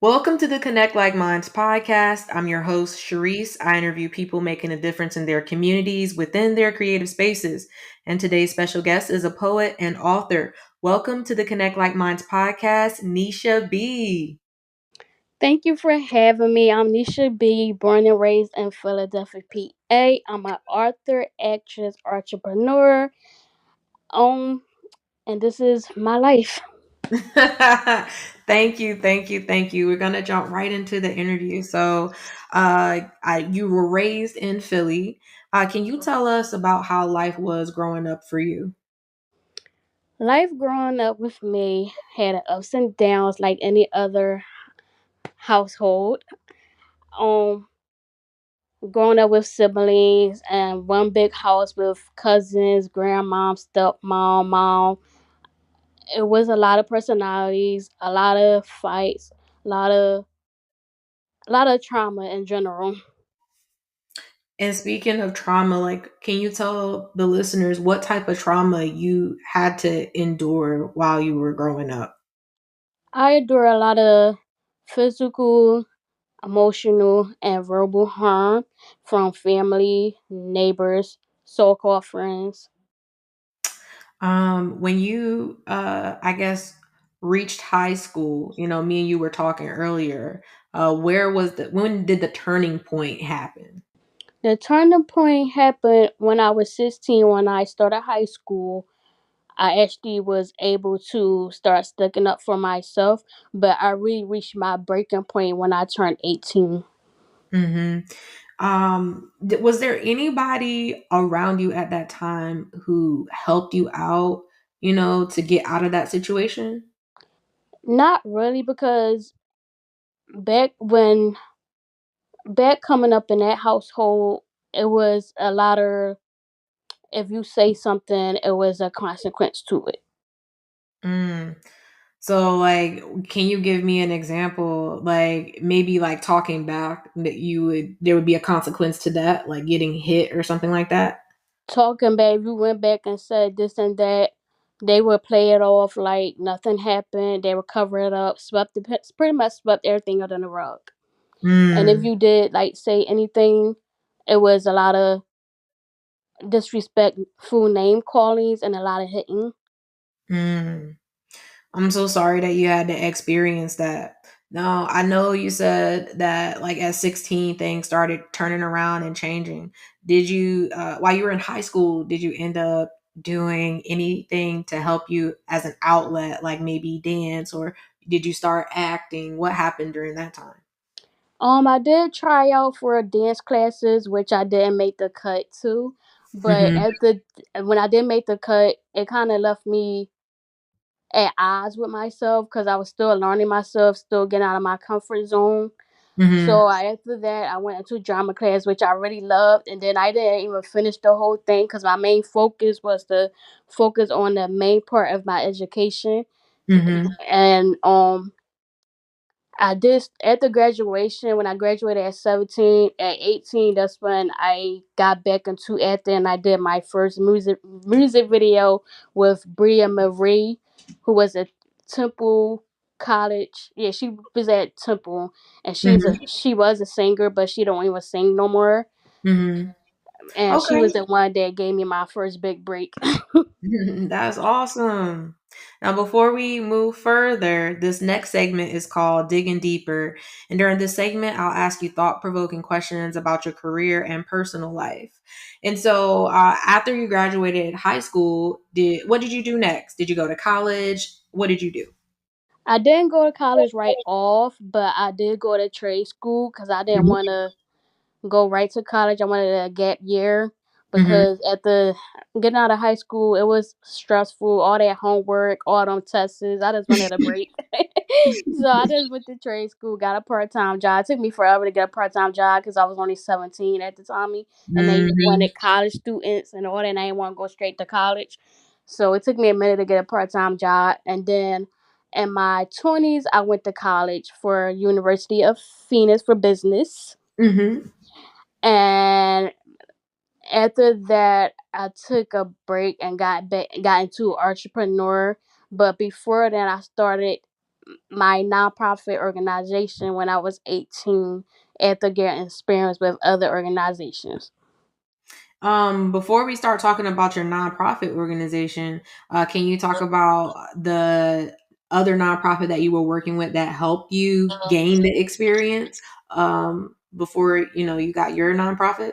Welcome to the Connect Like Minds podcast. I'm your host, Sharryse. I interview people making a difference in their communities within their creative spaces. And today's special guest is a poet and author. Welcome to the Connect Like Minds podcast, Necia B. Thank you for having me. I'm Nisha B, born and raised in Philadelphia, PA. I'm an author, actress, entrepreneur. Um, and this is my life. thank you. We're gonna jump right into the interview. So, you were raised in Philly. Can you tell us about how life was growing up for you? Life growing up with me had ups and downs like any other household. Um, Growing up with siblings and one big house with cousins, grandmom, stepmom, mom. It was a lot of personalities, a lot of fights, a lot of a lot of trauma in general. And speaking of trauma, like, can you tell the listeners what type of trauma you had to endure while you were growing up? I endure a lot of physical, emotional, and verbal harm from family, neighbors, so called friends. When you, I guess, reached high school, me and you were talking earlier. When did the turning point happen? The turning point happened when I was 16 when I started high school. I actually was able to start sticking up for myself, but I really reached my breaking point when I turned 18. Hmm. Was there anybody around you at that time who helped you out, to get out of that situation? Not really because back when back coming up in that household, it was a lot of if you say something, it was a consequence to it. Mm. So, like, can you give me an example? Like, maybe like talking back that there would be a consequence to that, like getting hit or something like that. Talking back, if you went back and said this and that, they would play it off like nothing happened. They would cover it up, pretty much swept everything under the rug. And if Mm, you did like say anything, it was a lot of disrespectful name callings and a lot of hitting. mm. I'm so sorry that you had to experience that. No, I know you said that like at 16 things started turning around and changing. Did you while you were in high school, did you end up doing anything to help you as an outlet, like maybe dance, or did you start acting? What happened during that time? I did try out for dance classes, which I didn't make the cut to. But Mhm. when I did make the cut, it kind of left me at odds with myself because I was still learning myself, still getting out of my comfort zone. Mhm. So after that, I went into drama class, which I really loved, and then I didn't even finish the whole thing because my main focus was to focus on the main part of my education, Mhm. and I did at the graduation when I graduated at 17. At 18, that's when I got back into acting. And I did my first music video with Bria Marie, who was at Temple College. Yeah, she was at Temple, and Mhm. she was a singer, but she don't even sing no more. Mhm. And she was Okay. the one that gave me my first big break. That's awesome. Now, before we move further, this next segment is called Digging Deeper. And during this segment, I'll ask you thought provoking questions about your career and personal life. And so, after you graduated high school, what did you do next? Did you go to college? What did you do? I didn't go to college right off, but I did go to trade school because I didn't want to go right to college. I wanted a gap year Mm-hmm. because at the getting out of high school, it was stressful. All that homework, all them tests. I just wanted a break. So I just went to trade school, got a part time job. It took me forever to get a part time job because I was only 17 at the time, and they Mm-hmm. wanted college students and all that. And I didn't want to go straight to college, so it took me a minute to get a part time job, and then. In my 20s, I went to college for University of Phoenix for business. Mm-hmm. And after that, I took a break and got into entrepreneur. But before that, I started my nonprofit organization when I was 18 after getting experience with other organizations. Before we start talking about your nonprofit organization, can you talk about the other nonprofit that you were working with that helped you gain the experience before you got your nonprofit?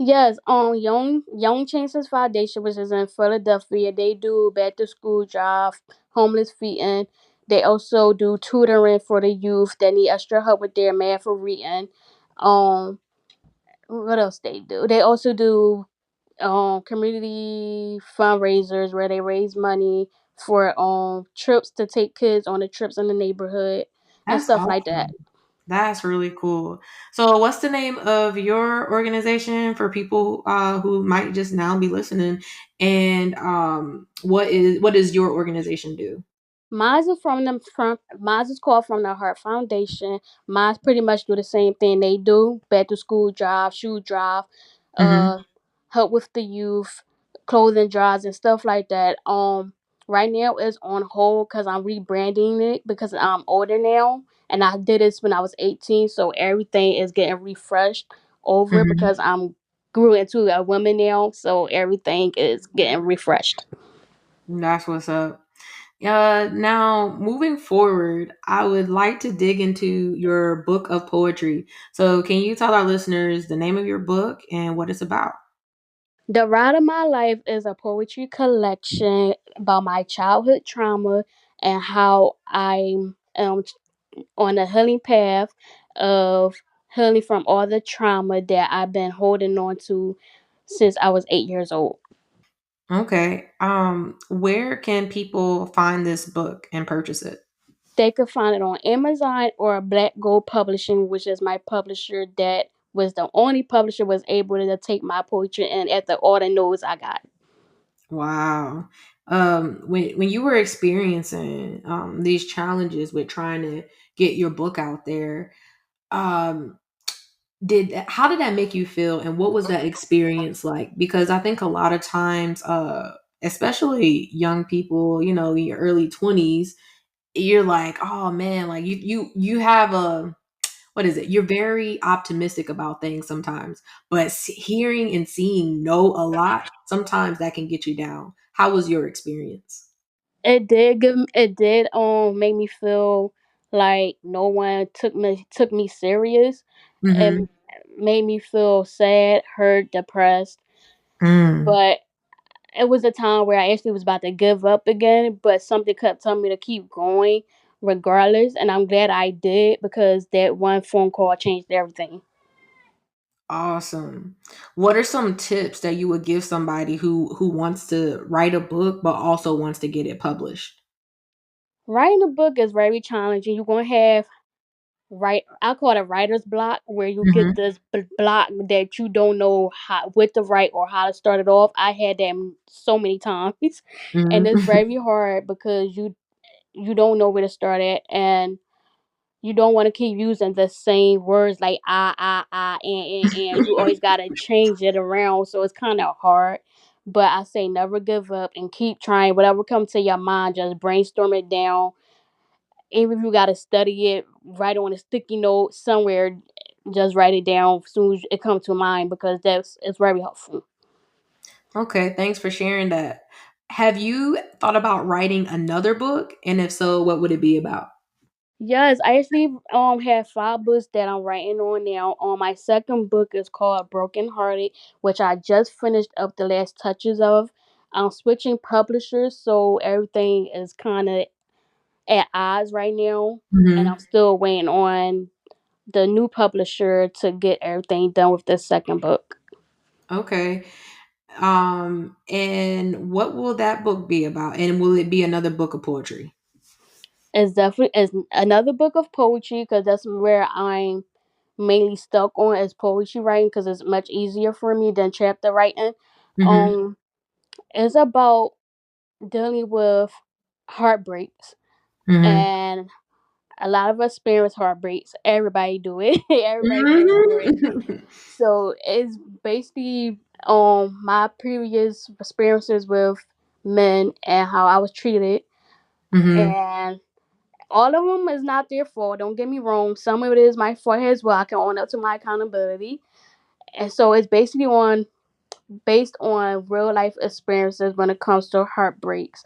Yes, Young Chances Foundation, which is in Philadelphia, they do back to school drive, homeless feeding. They also do tutoring for the youth that need extra help with their math or reading. Um, what else they do? They also do community fundraisers where they raise money for trips to take kids on the trips in the neighborhood and That's stuff like that. awesome. That's really cool. So, what's the name of your organization for people who might just now be listening? And what does your organization do? Mine is called From the Heart Foundation. Mine's pretty much do the same thing they do: back to school drive, shoe drive, Hmm. uh, help with the youth, clothing drives and stuff like that. Right now it's on hold because I'm rebranding it because I'm older now, and I did this when I was 18, so everything is getting refreshed over Hmm. because I'm grew into a woman now, so everything is getting refreshed. That's what's up. Now, moving forward, I would like to dig into your book of poetry. So, can you tell our listeners the name of your book and what it's about? The Ride of My Life is a poetry collection about my childhood trauma and how I'm on a healing path of healing from all the trauma that I've been holding on to since I was 8 years old. Okay. Where can people find this book and purchase it? They could find it on Amazon or Black Gold Publishing, which is my publisher that was the only publisher was able to take my poetry and at the all the no's I got. Wow. When you were experiencing these challenges with trying to get your book out there, um, how did that make you feel, and what was that experience like? Because I think a lot of times, especially young people, in your early 20s, you're like, oh man, like you have a what is it? You're very optimistic about things sometimes, but hearing and seeing no a lot, sometimes that can get you down. How was your experience? It did make me feel like no one took me serious, Mm-hmm. and made me feel sad, hurt, depressed. Mm. But it was a time where I actually was about to give up again, but something kept telling me to keep going regardless, and I'm glad I did because that one phone call changed everything. Awesome. What are some tips that you would give somebody who wants to write a book but also wants to get it published? Writing a book is very challenging. You're gonna have I call it writer's block, where you get Mhm. this block that you don't know how what to write or how to start it off. I had that so many times, and Mhm. it's very hard because you don't know where to start at, and you don't want to keep using the same words like and. You always gotta change it around, so it's kind of hard. But I say never give up and keep trying. Whatever comes to your mind, just brainstorm it down. Even if you gotta study it, write on a sticky note somewhere, just write it down as soon as it comes to mind because that's it's very helpful. Okay, thanks for sharing that. Have you thought about writing another book? And if so, what would it be about? Yes, I actually have 5 books that I'm writing on now. My second book is called Broken Hearted, which I just finished up the last touches of. I'm switching publishers, so everything is kind of at odds right now, and I'm Mhm. still waiting on the new publisher to get everything done with the second book. Okay. And what will that book be about? And will it be another book of poetry? It's definitely is another book of poetry because that's where I'm mainly stuck on is poetry writing because it's much easier for me than chapter writing. Mhm. Um, it's about dealing with heartbreaks, Mhm. and a lot of us experience heartbreaks. Everybody do it. Everybody been through it. Mhm. So it's basically my previous experiences with men and how I was treated, Mhm. and All of them is not their fault. Don't get me wrong. Some of it is my fault as well. I can own up to my accountability, and so it's basically on based on real life experiences when it comes to heartbreaks.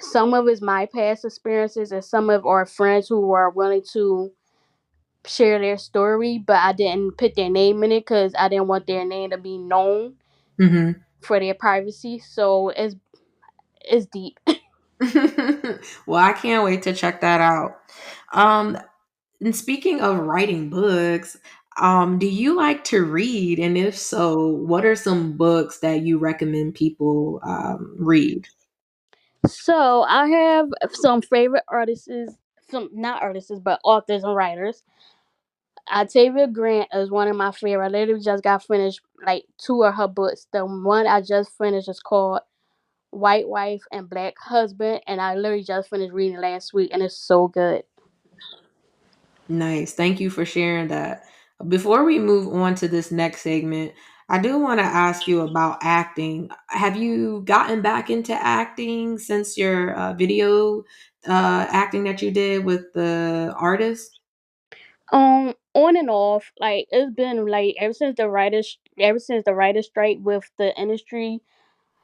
Some of it's my past experiences, and some of our friends who are willing to share their story, but I didn't put their name in it because I didn't want their name to be known Hmm. for their privacy. So it's deep. Well, I can't wait to check that out. Um, and speaking of writing books, do you like to read? And if so, what are some books that you recommend people read? So I have some favorite artists, some not artists, but authors and writers. Octavia Grant is one of my favorite. I literally just got finished like two of her books. The one I just finished is called White Wife and Black Husband, and I literally just finished reading it last week, and it's so good. Nice. Thank you for sharing that. Before we move on to this next segment, I do want to ask you about acting. Have you gotten back into acting since your video acting that you did with the artist? On and off, like it's been like ever since the writers strike with the industry,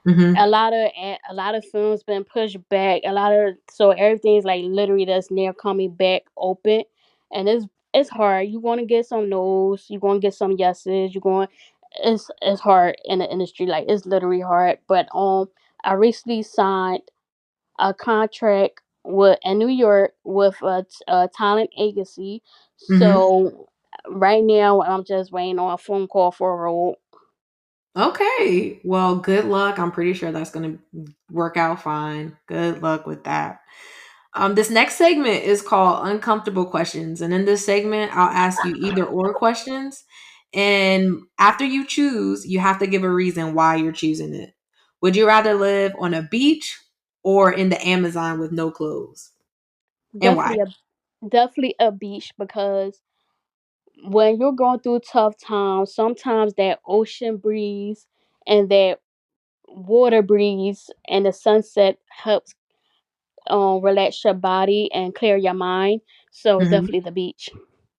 Hmm. a lot of films been pushed back. A lot of so everything's like literally that's near coming back open, and it's hard. You want to get some no's, you going to get some yeses. You going it's hard in the industry. Like it's literally hard. But I recently signed a contract with in New York with a talent agency. Hmm. So right now I'm just waiting on a phone call for a role. Okay. Well, good luck. I'm pretty sure that's going to work out fine. Good luck with that. This next segment is called Uncomfortable Questions. And in this segment, I'll ask you either or questions. And after you choose, you have to give a reason why you're choosing it. Would you rather live on a beach or in the Amazon with no clothes? And why? Definitely definitely a beach because when you're going through tough times, sometimes that ocean breeze and that water breeze and the sunset helps relax your body and clear your mind. So Mhm. definitely the beach.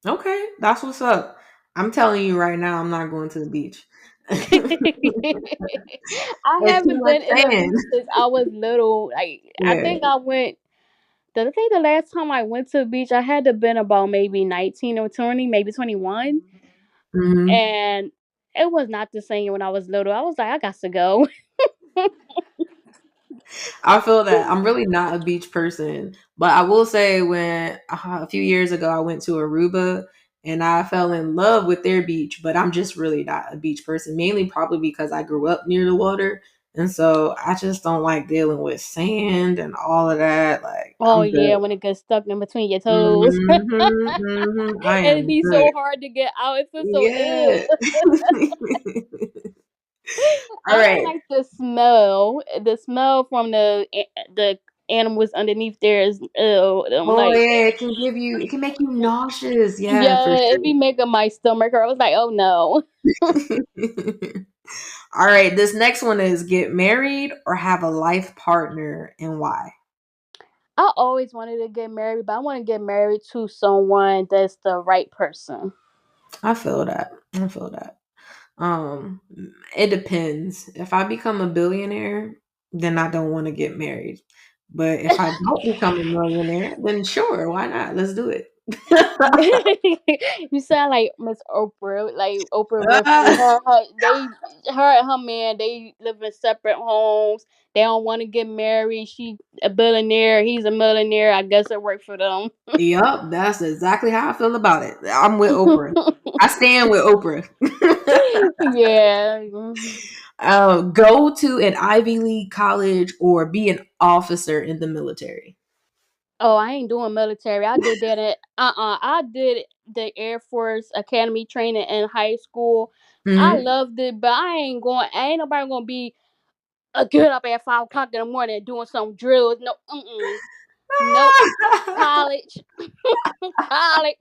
Okay, that's what's up. I'm telling you right now, I'm not going to the beach. I There's too haven't much been in a sand. beach since I was little. Like I Yeah. think I went. I think the last time I went to the beach, I had to been about maybe 19 or 20, maybe 21, Mhm. and it was not the same when I was little. I was like, I got to go. I feel that I'm really not a beach person, but I will say when a few years ago I went to Aruba and I fell in love with their beach, but I'm just really not a beach person, mainly probably because I grew up near the water. And so I just don't like dealing with sand and all of that. Like Oh I'm yeah, good. when it gets stuck in between your toes, and Hmm. Hmm. I it am be good. so hard to get out. It feels so Yeah. ill. All I don't right. like the smell. The smell from the animals underneath there is ill. I'm Oh like, yeah, it can make you nauseous. Yeah, for yeah, it be making my stomach hurt. I was like, oh no. sure. All right, this next one is get married or have a life partner and why? I always wanted to get married, but I want to get married to someone that's the right person. I feel that. I feel that. Um, it depends. If I become a billionaire, then I don't want to get married. But if I don't become a millionaire, then sure, why not? Let's do it. You sound like Miss Oprah, like Oprah Winfrey. Her and her man, they live in separate homes. They don't want to get married. She a billionaire. He's a millionaire. I guess it worked for them. Yup, that's exactly how I feel about it. I'm with Oprah. I stand with Oprah. Yeah. Go to an Ivy League college or be an officer in the military. Oh, I ain't doing military. I did that at I did the Air Force Academy training in high school. I Hmm. loved it, but I ain't going. Ain't nobody gonna be get up at 5 o'clock in the morning doing some drills. No, nope. College, college.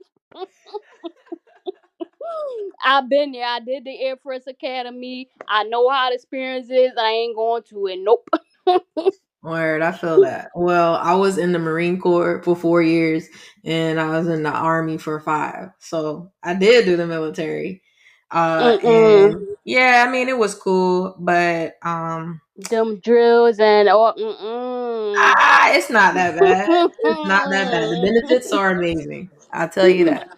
I've been there. I did the Air Force Academy. I know how the experience is. I ain't going to it. Nope. Word, I feel that. Well, I was in the Marine Corps for 4 years and I was in the Army for five. So I did do the military. Mm-mm. And yeah, I mean it was cool, but Them drills and all. Mm-mm. it's not that bad. It's not that bad. The benefits are amazing. I'll tell you that.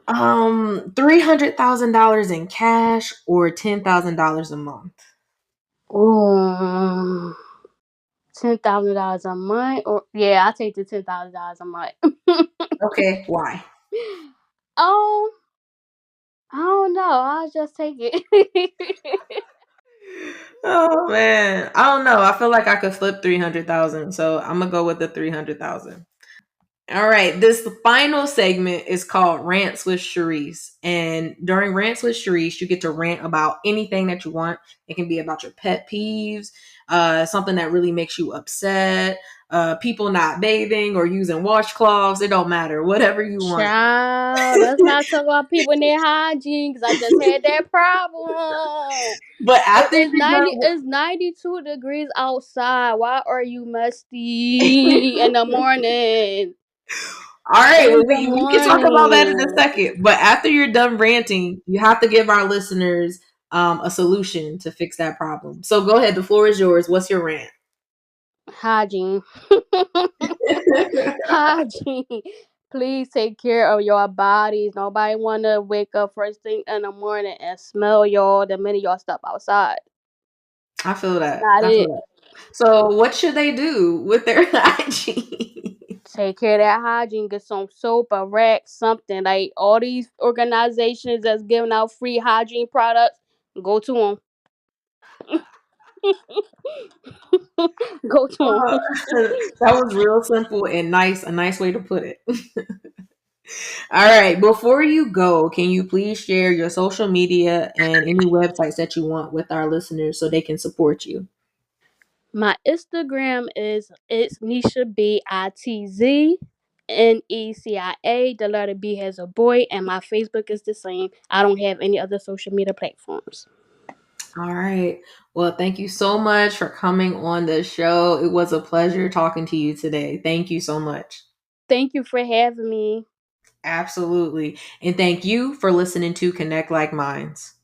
$300,000 in cash or $10,000 a month. Ooh. $10,000 a month, or yeah, I take the $10,000 a month. Okay, why? Oh, I don't know. I'll just take it. Oh man, I don't know. I feel like I could flip 300,000, so I'm gonna go with the 300,000. All right, this final segment is called Rants with Sharryse. And during Rants with Sharryse, you get to rant about anything that you want. It can be about your pet peeves, something that really makes you upset, people not bathing or using washcloths. It don't matter, whatever you want. Child, let's not talk about people in their hygiene because I just had that problem. But after It's you're 90. done, It's 92 degrees outside. Why are you musty in the morning? all right, In well, the we can talk about that in a morning, second. But after you're done ranting, you have to give our listeners a solution to fix that problem. So go ahead. The floor is yours. What's your rant? hygiene. Hygiene. Please take care of your bodies. Nobody wanna wake up first thing in the morning and smell y'all the minute y'all step outside. I feel that. Not I feel it. that. So, what should they do with their hygiene? Take care of that hygiene. Get some soap, a rack, something. Like all these organizations that's giving out free hygiene products, go to them. Go to Uh, them. that was real simple and nice. A nice way to put it. All right. Before you go, can you please share your social media and any websites that you want with our listeners so they can support you? My Instagram is it's Nisha B Necia. The letter B has a boy, and my Facebook is the same. I don't have any other social media platforms. All right. Well, thank you so much for coming on the show. It was a pleasure talking to you today. Thank you so much. Thank you for having me. Absolutely. And thank you for listening to Connect Like Minds.